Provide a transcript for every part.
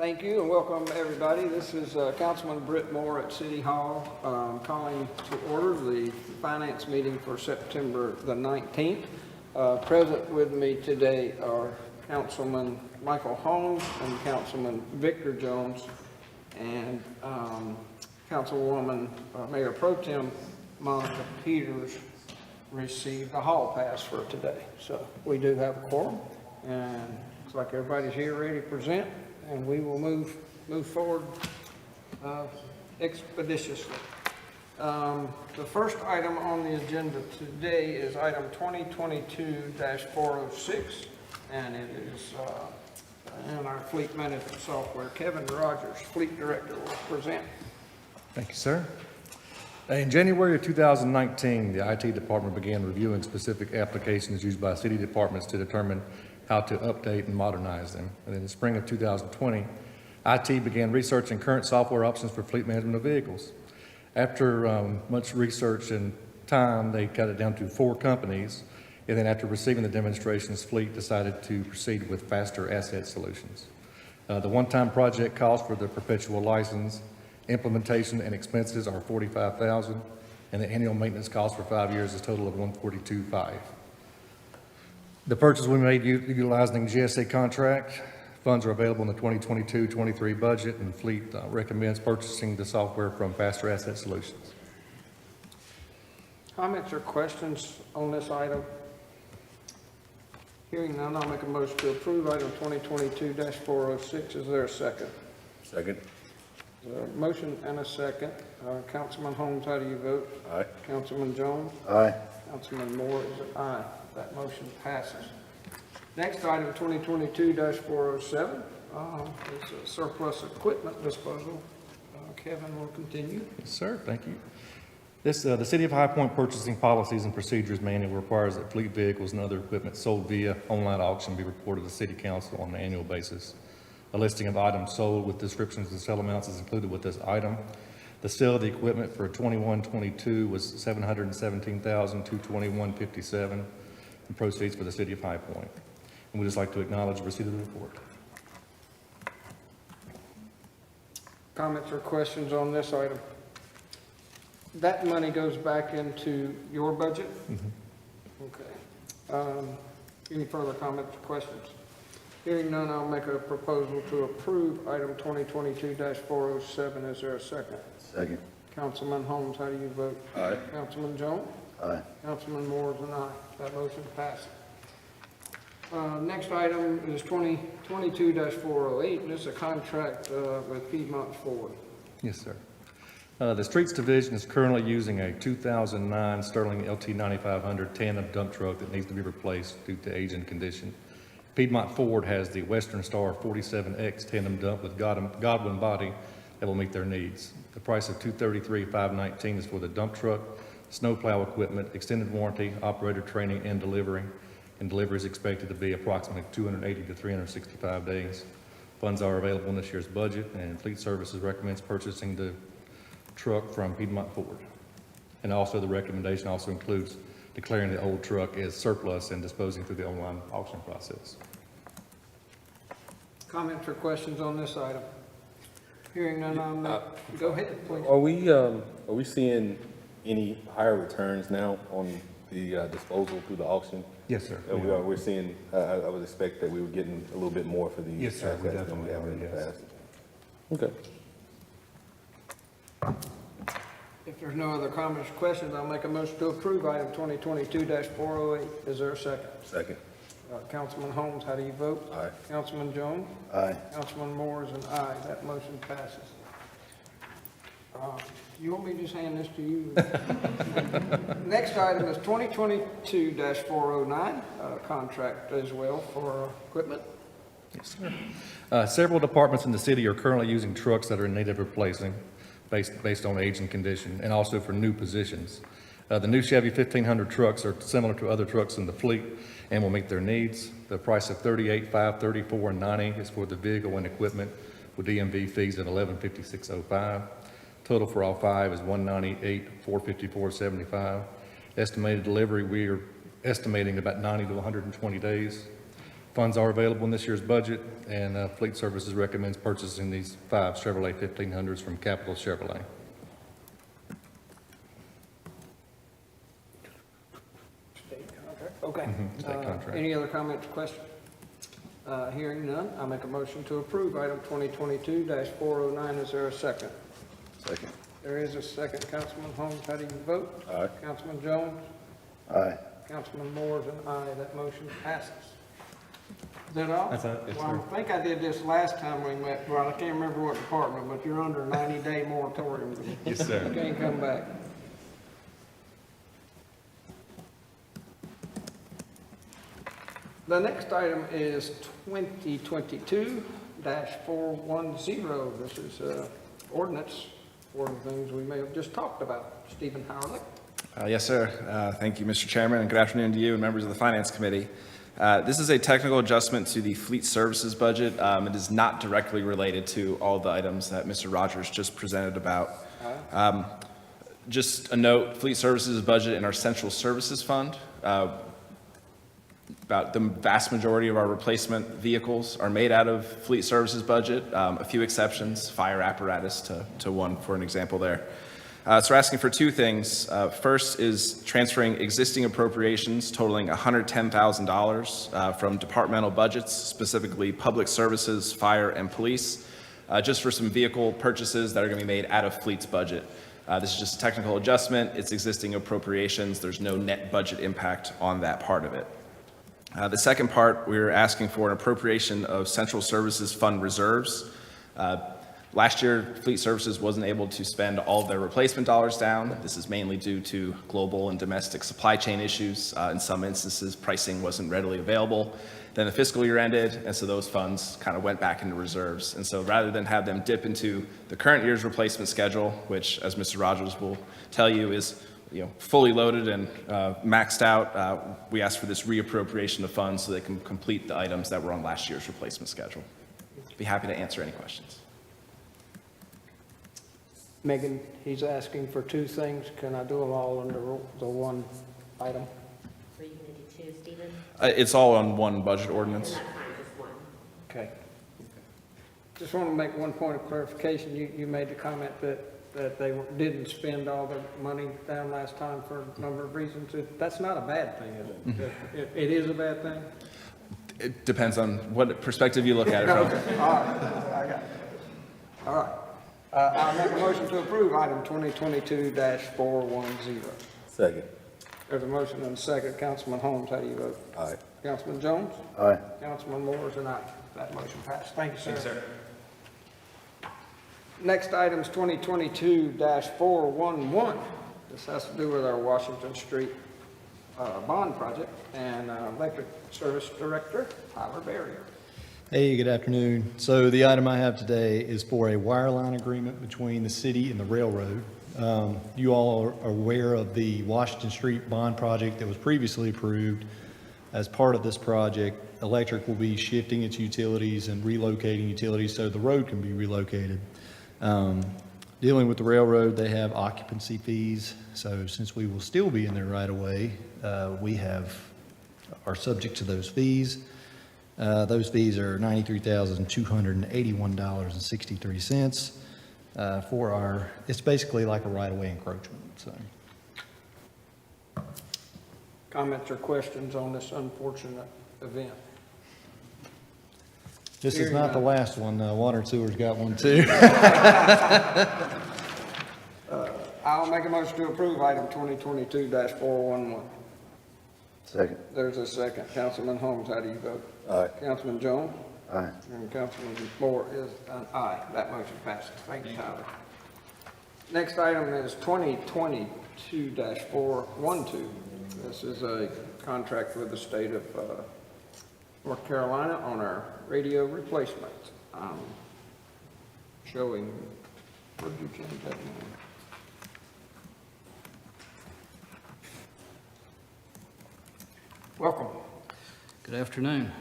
Thank you and welcome everybody. This is Councilman Britt Moore at City Hall calling to order the finance meeting for September the 19th. Present with me today are Councilman Michael Holmes and Councilman Victor Jones and Councilwoman Mayor Pro Tem Monica Peters received a hall pass for today. So we do have a quorum and looks like everybody's here ready to present. And we will move forward expeditiously. The first item on the agenda today is item 2022-406, and it is in our fleet management software. Kevin Rogers, Fleet Director, will present. Thank you, sir. In January of 2019, the IT department began reviewing specific applications used by city departments to determine how to update and modernize them. And in the spring of 2020, IT began researching current software options for fleet management of vehicles. After much research and time, they cut it down to 4 companies. And then after receiving the demonstrations, Fleet decided to proceed with Faster Asset Solutions. The one-time project cost for the perpetual license, implementation and expenses are $45,000, and the annual maintenance cost for 5 years is a total of $142,500. The purchase we made utilizing the GSA contract. Funds are available in the 2022-23 budget, and Fleet recommends purchasing the software from Faster Asset Solutions. Comments or questions on this item? Hearing none, I'll make a motion to approve item 2022-406. Is there a second? Second. Motion and a second. Councilman Holmes, how do you vote? Aye. Councilman Jones? Aye. Councilman Moore is an aye. That motion passes. Next item, 2022-407, is surplus equipment disposal. Kevin will continue. Yes, sir. Thank you. The City of High Point Purchasing Policies and Procedures Manual requires that fleet vehicles and other equipment sold via online auction be reported to City Council on an annual basis. A listing of items sold with descriptions and sale amounts is included with this item. The sale of the equipment for 21-22 was $717,221.57, and proceeds for the City of High Point. And we'd just like to acknowledge the receipt of the report. Comments or questions on this item? That money goes back into your budget? Mm-hmm. Okay. Any further comments or questions? Hearing none, I'll make a proposal to approve item 2022-407. Is there a second? Second. Councilman Holmes, how do you vote? Aye. Councilman Jones? Aye. Councilman Moore is an aye. That motion passes. Next item is 2022-408. This is a contract with Piedmont Ford. Yes, sir. The Streets Division is currently using a 2009 Sterling LT 9500 tandem dump truck that needs to be replaced due to age and condition. Piedmont Ford has the Western Star 47X tandem dump with Godwin body that will meet their needs. The price of $233,519 is for the dump truck, snowplow equipment, extended warranty, operator training, and delivery. And delivery is expected to be approximately 280 to 365 days. Funds are available in this year's budget, and Fleet Services recommends purchasing the truck from Piedmont Ford. And also the recommendation also includes declaring the old truck as surplus and disposing through the online auction process. Comments or questions on this item? Hearing none, go ahead, please. Are we seeing any higher returns now on the disposal through the auction? Yes, sir. We're seeing. I would expect that we were getting a little bit more for these. Yes, sir. We assets than we have definitely in the are, past. Okay. If there's no other comments or questions, I'll make a motion to approve item 2022-408. Is there a second? Second. Councilman Holmes, how do you vote? Aye. Councilman Jones? Aye. Councilman Moore is an aye. That motion passes. You want me to just hand this to you? Next item is 2022-409, contract as well for equipment. Yes, sir. Several departments in the city are currently using trucks that are in need of replacing based on age and condition, and also for new positions. The new Chevy 1500 trucks are similar to other trucks in the fleet and will meet their needs. The price of $38,534, and $90 is for the vehicle and equipment with DMV fees at $1156.05. Total for all 5 is $198,454.75. Estimated delivery, we are estimating about 90 to 120 days. Funds are available in this year's budget, and Fleet Services recommends purchasing these 5 Chevrolet 1500s from Capital Chevrolet. State contract, okay. State contract. Any other comments or questions? Hearing none, I make a motion to approve item 2022-409. Is there a second? Second. There is a second. Councilman Holmes, how do you vote? Aye. Councilman Jones? Aye. Councilman Moore is an aye. That motion passes. Is that all? That's it. Yes, Well, sir. I think I did this last time we met. Well, I can't remember what department, but you're under a 90-day moratorium. Yes, sir. You can't come back. The next item is 2022-410. This is ordinance for the things we may have just talked about. Stephen Howerlick. Yes, sir. Thank you, Mr. Chairman, and good afternoon to you and members of the Finance Committee. This is a technical adjustment to the Fleet Services budget. It is not directly related to all the items that Mr. Rogers just presented about. Just a note, Fleet Services budget in our Central Services Fund, about the vast majority of our replacement vehicles are made out of Fleet Services budget, a few exceptions, fire apparatus to one for an example there. So we're asking for 2 things. First is transferring existing appropriations totaling $110,000 from departmental budgets, specifically public services, fire, and police, just for some vehicle purchases that are going to be made out of Fleet's budget. This is just a technical adjustment. It's existing appropriations. There's no net budget impact on that part of it. The second part, we're asking for an appropriation of Central Services Fund reserves. Last year, Fleet Services wasn't able to spend all of their replacement dollars down. This is mainly due to global and domestic supply chain issues. In some instances, pricing wasn't readily available. Then the fiscal year ended, and so those funds kind of went back into reserves. And so rather than have them dip into the current year's replacement schedule, which, as Mr. Rogers will tell you, is fully loaded and maxed out, we asked for this reappropriation of funds so they can complete the items that were on last year's replacement schedule. Be happy to answer any questions. Megan, he's asking for 2 things. Can I do them all under the one item? So you can do 2, Stephen? It's all on one budget ordinance. That's fine, just 1. Okay. Just want to make one point of clarification. You made the comment that they didn't spend all the money down last time for a number of reasons. That's not a bad thing, is it? It is a bad thing? It depends on what perspective you look at it from. Okay. All right. I got it. All right. I'll make a motion to approve item 2022-410. Second. There's a motion and a second. Councilman Holmes, how do you vote? Aye. Councilman Jones? Aye. Councilman Moore is an aye. That motion passed. Thank you, sir. Thank you, sir. Next item is 2022-411. This has to do with our Washington Street bond project, and Electric Service Director, Tyler Barrier. Hey, good afternoon. So the item I have today is for a wireline agreement between the city and the railroad. You all are aware of the Washington Street bond project that was previously approved. As part of this project, Electric will be shifting its utilities and relocating utilities so the road can be relocated. Dealing with the railroad, they have occupancy fees. So since we will still be in there right away, we are subject to those fees. Those fees are $93,281.63 for it's basically like a right-of-way encroachment, so. Comments or questions on this unfortunate event? This is Hearing not the none. last one. Water and Sewer's got one too. I'll make a motion to approve item 2022-411. Second. There's a second. Councilman Holmes, how do you vote? Aye. Councilman Jones? Aye. And Councilman Moore is an aye. That motion passes. Thank you, Tyler. Next item is 2022-412. This is a contract with the state of North Carolina on our radio replacement. Showing, where did you change that name? Welcome. Good afternoon.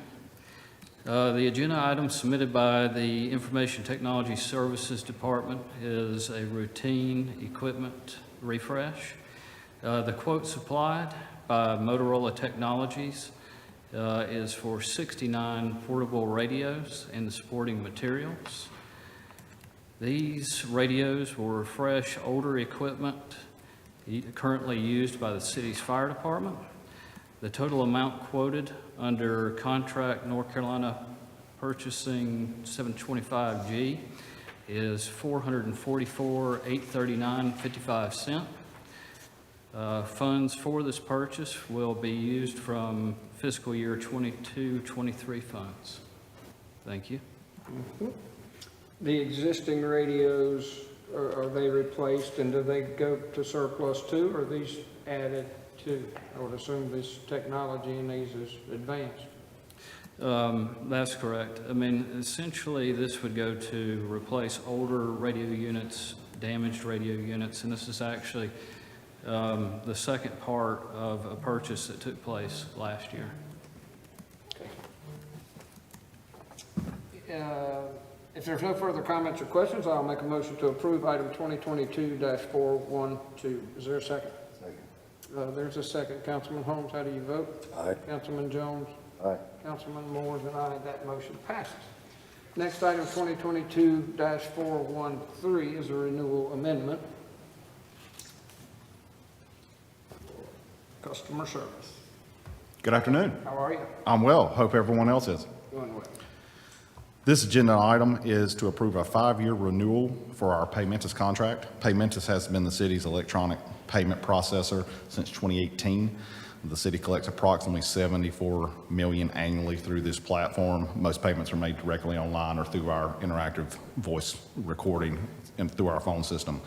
The agenda item submitted by the Information Technology Services Department is a routine equipment refresh. The quote supplied by Motorola Technologies is for 69 portable radios and the supporting materials. These radios will refresh older equipment currently used by the city's fire department. The total amount quoted under contract North Carolina Purchasing 725G is $444,839.55. Funds for this purchase will be used from fiscal year 22-23 funds. Thank you. The existing radios, are they replaced and do they go to surplus too, or are these added to? I would assume this technology in these is advanced. That's correct. I mean, essentially, this would go to replace older radio units, damaged radio units, and this is actually the second part of a purchase that took place last year. If there's no further comments or questions, I'll make a motion to approve item 2022-412. Is there a second? Second. There's a second. Councilman Holmes, how do you vote? Aye. Councilman Jones? Aye. Councilman Moore is an aye. That motion passes. Next item, 2022-413, is a renewal amendment. Customer service. Good afternoon. How are you? I'm well. Hope everyone else is. Doing well. This agenda item is to approve a 5-year renewal for our Paymentus contract. Paymentus has been the city's electronic payment processor since 2018. The city collects approximately $74 million annually through this platform. Most payments are made directly online or through our interactive voice recording and through our phone system.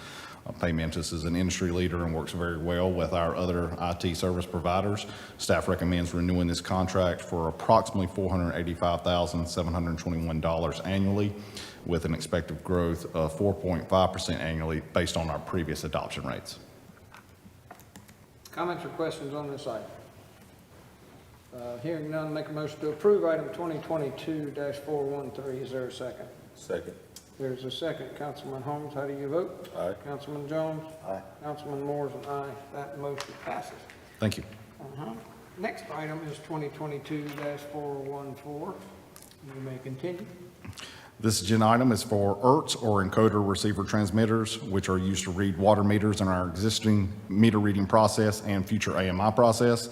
Paymentus is an industry leader and works very well with our other IT service providers. Staff recommends renewing this contract for approximately $485,721 annually, with an expected growth of 4.5% annually based on our previous adoption rates. Comments or questions on this item? Hearing none, make a motion to approve item 2022-413. Is there a second? Second. There's a second. Councilman Holmes, how do you vote? Aye. Councilman Jones? Aye. Councilman Moore is an aye. That motion passes. Thank you. Next item is 2022-414. You may continue. This agenda item is for ERTs, or encoder receiver transmitters, which are used to read water meters in our existing meter reading process and future AMI process.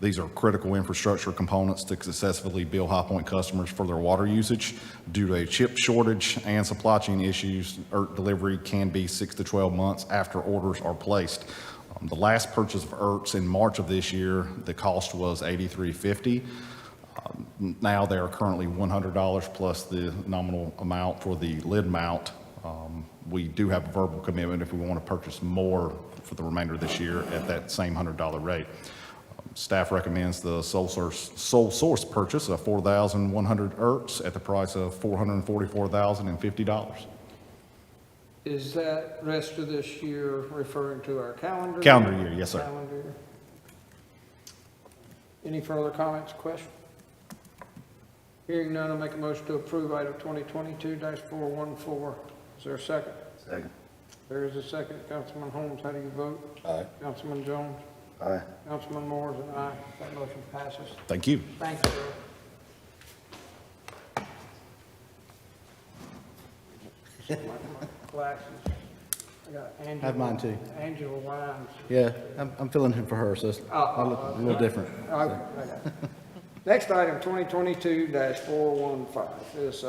These are critical infrastructure components to successfully bill High Point customers for their water usage. Due to a chip shortage and supply chain issues, ERT delivery can be 6 to 12 months after orders are placed. The last purchase of ERTs in March of this year, the cost was $83.50. Now they are currently $100 plus the nominal amount for the lid mount. We do have a verbal commitment if we want to purchase more for the remainder of this year at that same $100 rate. Staff recommends the sole source purchase of 4,100 ERTs at the price of $444,050. Is that rest of this year referring to our calendar? Calendar year, yes, sir. Calendar year. Any further comments, questions? Hearing none, I'll make a motion to approve item 2022-414. Is there a second? Second. There is a second. Councilman Holmes, how do you vote? Aye. Councilman Jones? Aye. Councilman Moore is an aye. That motion passes. Thank you. Thank you. My glasses. I got Angela. I have mine too. Angela Wines. Yeah, I'm filling in for her, so it's I look a little different. I got it. Next item, 2022-415, is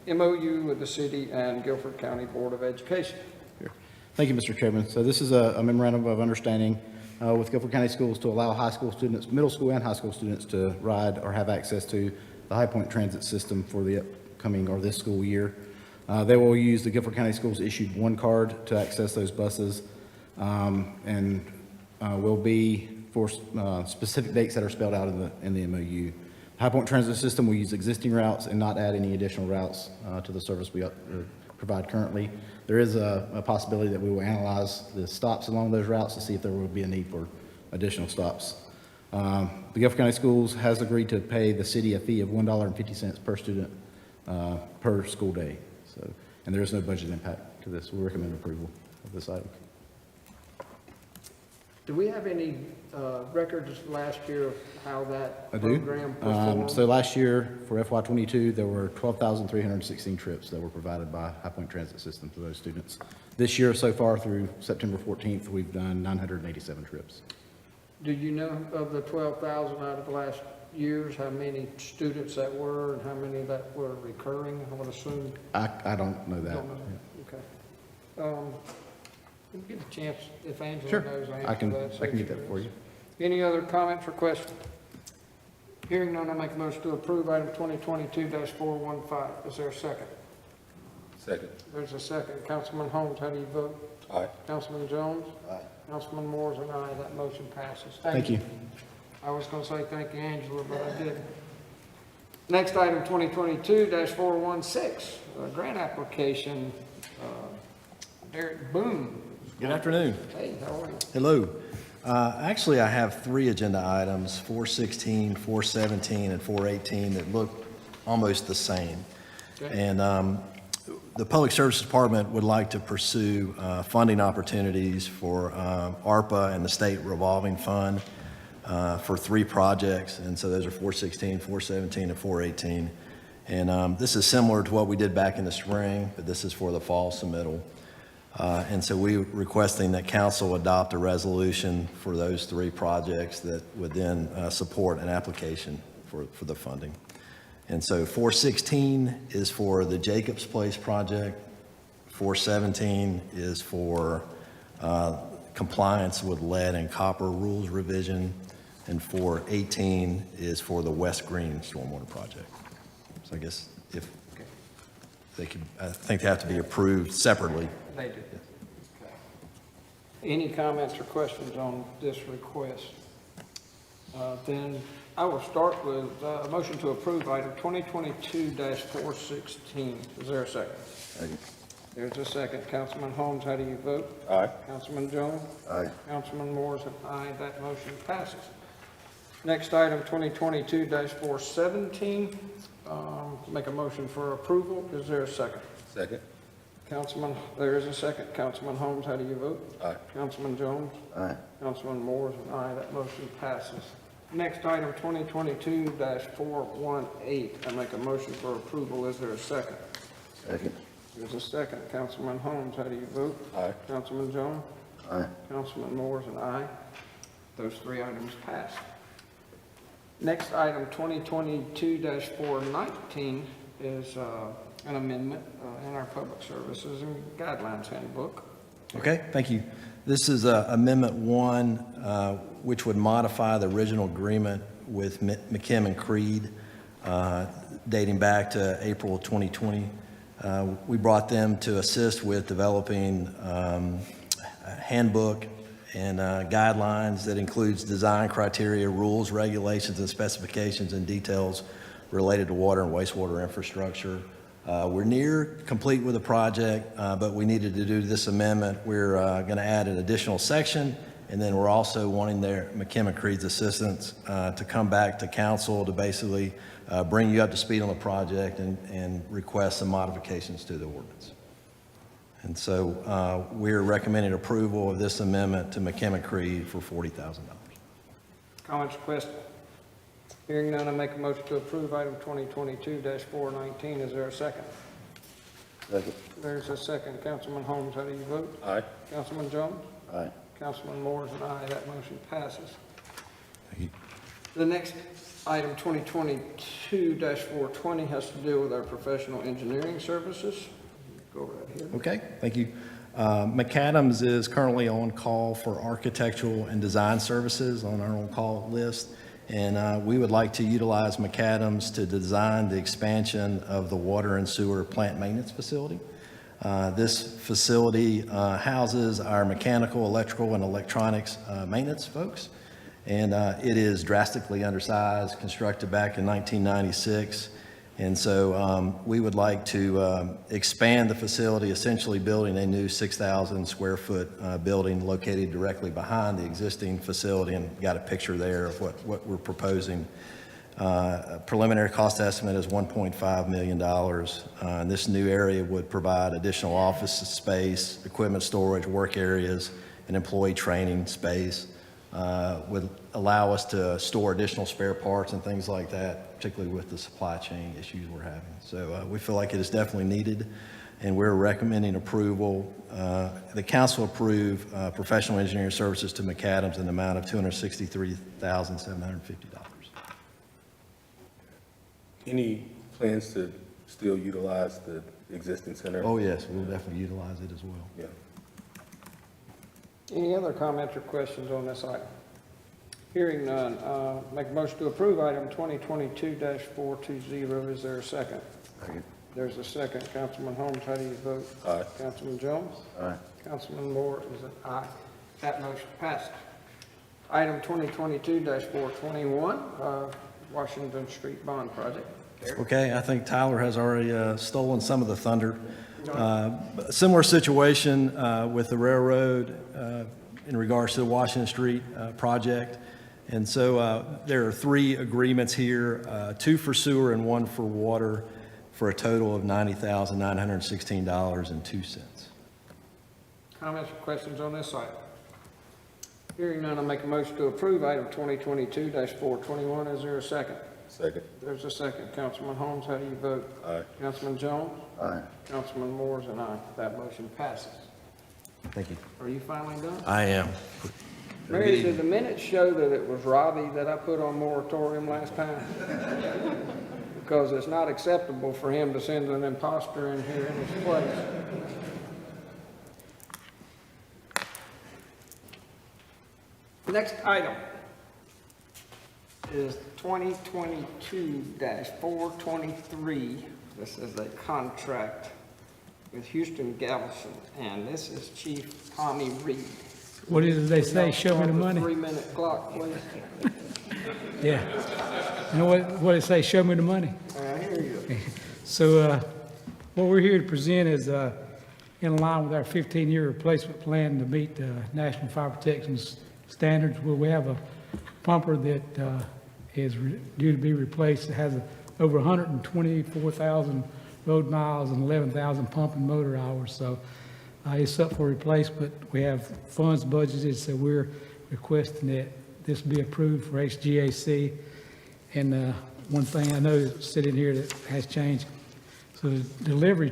MOU with the city and Guilford County Board of Education. Thank you, Mr. Chairman. So this is a memorandum of understanding with Guilford County Schools to allow high school students, middle school and high school students, to ride or have access to the High Point transit system for the upcoming or this school year. They will use the Guilford County Schools issued one card to access those buses, and will be for specific dates that are spelled out in the MOU. High Point Transit System will use existing routes and not add any additional routes to the service we provide currently. There is a possibility that we will analyze the stops along those routes to see if there will be a need for additional stops. The Guilford County Schools has agreed to pay the city a fee of $1.50 per student per school day. So, and there is no budget impact to this. We recommend approval of this item. Do we have any records last year of how that I do. program performed? So last year, for FY '22, there were 12,316 trips that were provided by High Point Transit System to those students. This year, so far through September 14th, we've done 987 trips. Do you know of the 12,000 out of the last years, how many students that were and how many that were recurring? I would assume. I don't know that. Don't know. Okay. We'll get a chance, if Angela Sure. knows the I answer can to that. get that for you. Any other comments or questions? Hearing none, I make a motion to approve item 2022-415. Is there a second? Second. There's a second. Councilman Holmes, how do you vote? Aye. Councilman Jones? Aye. Councilman Moore is an aye. That motion passes. Thank you. I was going to say thank you, Angela, but I didn't. Next item, 2022-416, grant application. Derek Boone. Good afternoon. Hey, how are you? Hello. Actually, I have 3 agenda items, 416, 417, and 418, that look almost the same. Okay. And the Public Services Department would like to pursue funding opportunities for ARPA and the State Revolving Fund for 3 projects. And so those are 416, 417, and 418. And this is similar to what we did back in the spring, but this is for the fall submittal. And so we're requesting that council adopt a resolution for those 3 projects that would then support an application for the funding. And so 416 is for the Jacobs Place project. 417 is for compliance with lead and copper rules revision. And 418 is for the West Green stormwater project. So I guess if they could, I think they have to be approved separately. They do. Okay. Any comments or questions on this request? Then I will start with a motion to approve item 2022-416. Is there a second? There's a second. Councilman Holmes, how do you vote? Aye. Councilman Jones? Aye. Councilman Moore is an aye. That motion passes. Next item, 2022-417. Make a motion for approval. Is there a second? Second. Councilman, there is a second. Councilman Holmes, how do you vote? Aye. Councilman Jones? Aye. Councilman Moore is an aye. That motion passes. Next item, 2022-418. I make a motion for approval. Is there a second? Second. There's a second. Councilman Holmes, how do you vote? Aye. Councilman Jones? Aye. Councilman Moore is an aye. Those 3 items pass. Next item, 2022-419, is an amendment in our Public Services and Guidelines Handbook. Okay, thank you. This is Amendment 1, which would modify the original agreement with McKim and Creed dating back to April 2020. We brought them to assist with developing a handbook and guidelines that includes design criteria, rules, regulations, and specifications and details related to water and wastewater infrastructure. We're near complete with the project, but we needed to do this amendment. We're going to add an additional section, and then we're also wanting their McKim and Creed's assistance to come back to council to basically bring you up to speed on the project and request some modifications to the ordinance. And so we're recommending approval of this amendment to McKim and Creed for $40,000. Comments or questions? Hearing none, I make a motion to approve item 2022-419. Is there a second? Second. There's a second. Councilman Holmes, how do you vote? Aye. Councilman Jones? Aye. Councilman Moore is an aye. That motion passes. Thank you. The next item, 2022-420, has to deal with our professional engineering services. Go right here. Okay, thank you. McAdams is currently on call for architectural and design services on our on-call list. And we would like to utilize McAdams to design the expansion of the water and sewer plant maintenance facility. This facility houses our mechanical, electrical, and electronics maintenance folks. And it is drastically undersized, constructed back in 1996. And so we would like to expand the facility, essentially building a new 6,000 square foot building located directly behind the existing facility, and got a picture there of what we're proposing. Preliminary cost estimate is $1.5 million. And this new area would provide additional office space, equipment storage, work areas, and employee training space. would allow us to store additional spare parts and things like that, particularly with the supply chain issues we're having. So we feel like it is definitely needed, and we're recommending approval. The council approve professional engineering services to McAdams in the amount of $263,750. Any plans to still utilize the existing center? Oh, yes, we'll definitely utilize it as well. Yeah. Any other comments or questions on this item? Hearing none, make a motion to approve item 2022-420. Is there a second? There's a second. Councilman Holmes, how do you vote? Aye. Councilman Jones? Aye. Councilman Moore is an aye. That motion passes. Item 2022-421, Washington Street Bond Project. Okay, I think Tyler has already stolen some of the thunder. Similar situation with the railroad in regards to the Washington Street project. And so there are 3 agreements here, 2 for sewer and 1 for water, for a total of $90,916.02. Comments or questions on this item? Hearing none, I'll make a motion to approve item 2022-421. Is there a second? Second. There's a second. Councilman Holmes, how do you vote? Aye. Councilman Jones? Aye. Councilman Moore is an aye. That motion passes. Thank you. Are you finally done? I am. Mary, did the minutes show that it was Robbie that I put on moratorium last time? Because it's not acceptable for him to send an imposter in here in his place. Next item is 2022-423. This is a contract with Houston Galveston, and this is Chief Tommy Reed. What is it they say? Show me the money. 3-minute clock, please. Yeah. You know what they say? Show me the money. I hear you. So what we're here to present is in line with our 15-year replacement plan to meet the National Fire Protection Standards, where we have a pumper that is due to be replaced. It has over 124,000 road miles and 11,000 pump and motor hours. So it's up for replacement. We have funds budgeted, so we're requesting that this be approved for HGAC. And one thing I know sitting here that has changed, so the delivery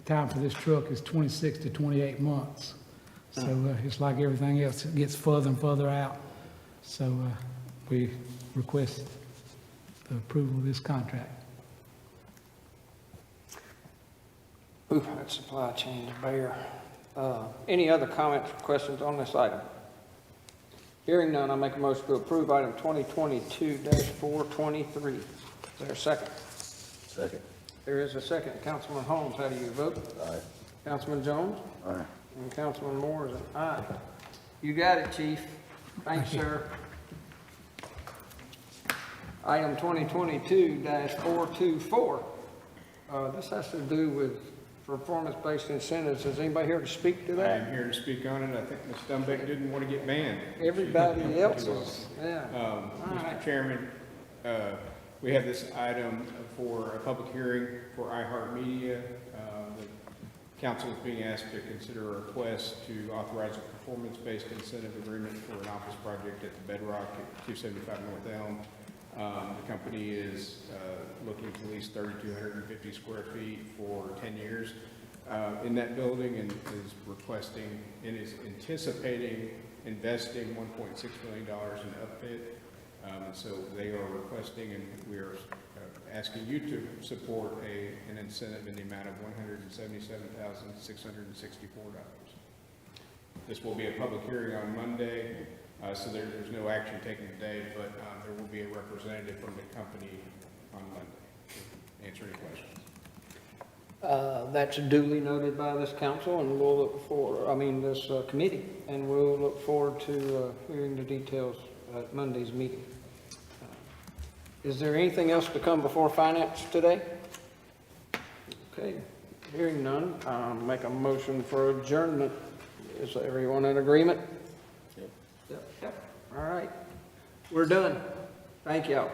time for this truck is 26 to 28 months. So it's like everything else, it gets further and further out. So we request the approval of this contract. Ooh, that supply chain to bear. Any other comments or questions on this item? Hearing none, I make a motion to approve item 2022-423. Is there a second? Second. There is a second. Councilman Holmes, how do you vote? Aye. Councilman Jones? Aye. And Councilman Moore is an aye. You got it, Chief. Thanks, sir. Item 2022-424. This has to do with performance-based incentives. Is anybody here to speak to I that? am here to speak on it. I think Ms. Dunbeck didn't want to get banned. Everybody else is, yeah. Mr. Chairman, we have this item for a public hearing for iHeartMedia. The council is being asked to consider a request to authorize a performance-based incentive agreement for an office project at the Bedrock at 275 North Elm. The company is looking to lease 3,250 square feet for 10 years in that building, and is requesting and is anticipating investing $1.6 million in upfit. And so they are requesting, and we are asking you to support an incentive in the amount of $177,664. This will be a public hearing on Monday. So there's no action taken today, but there will be a representative from the company on Monday to answer any questions. That's duly noted by this council, and we'll look for, this committee, and we'll look forward to hearing the details at Monday's meeting. Is there anything else to come before finance today? Okay, hearing none, make a motion for adjournment. Is everyone in agreement? Yep. All right. We're done. Thank y'all.